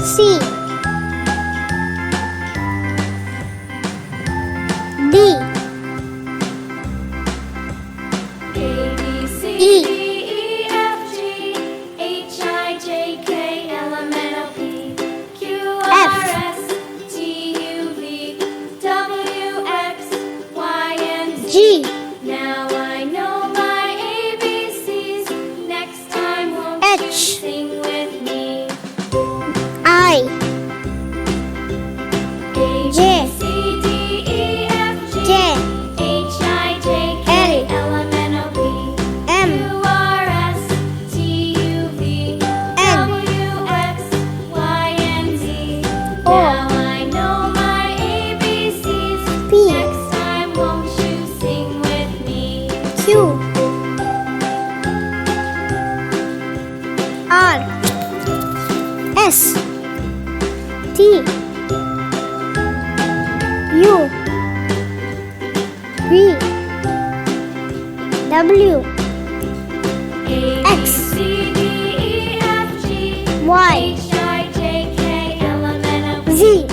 C D A B C E D E F G H I J K L M N O P Q R S T U V W X Y and Z. G Now I know my ABCs. Next time won't you H sing with me? I A J B C D E F G J H I J K L M N O P M Q R S T U V W X Y and Z. O Now I know my ABCs. P Next time won't you sing with me? Q R S T U V W A B X C D E F G Y H I J K L M N O P Z